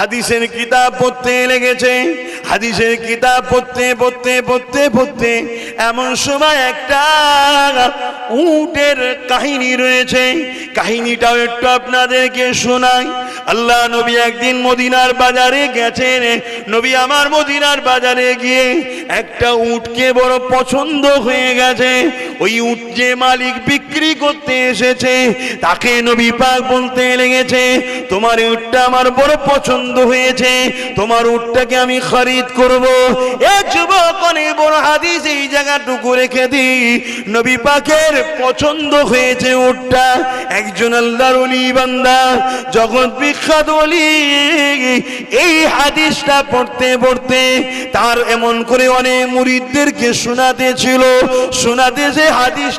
হাদিসের কিতাব পড়তে লেগেছে। হাদিসের কিতাব পড়তে এমন সময় একটা উটের কাহিনী রয়েছে। কাহিনীটাও একটু আপনাদেরকে শোনাই। আল্লাহ নবী একদিন মদিনার বাজারে গেছেন। নবী আমার মদিনার বাজারে গিয়ে একটা উটকে বড় পছন্দ হয়ে গেছে। ওই উট যে মালিক বিক্রি করতে এসেছে তাকে নবী পাক বলতে লেগেছে, তোমার উটটা আমার বড় পছন্দ হয়েছে, তোমার উটটাকে আমি খরিদ করব। এ যুবক, অনেক বড় হাদিস এই জায়গাটুকু রেখে দিই। নবী পাকের পছন্দ হয়েছে উটটা। একজন আল্লাহর ওলি বান্দা, জগৎ বিখ্যাত ওলি, এই হাদিসটা পড়তে তার এমন করে অনেক মুরিদদেরকে শোনাতে যে হাদিস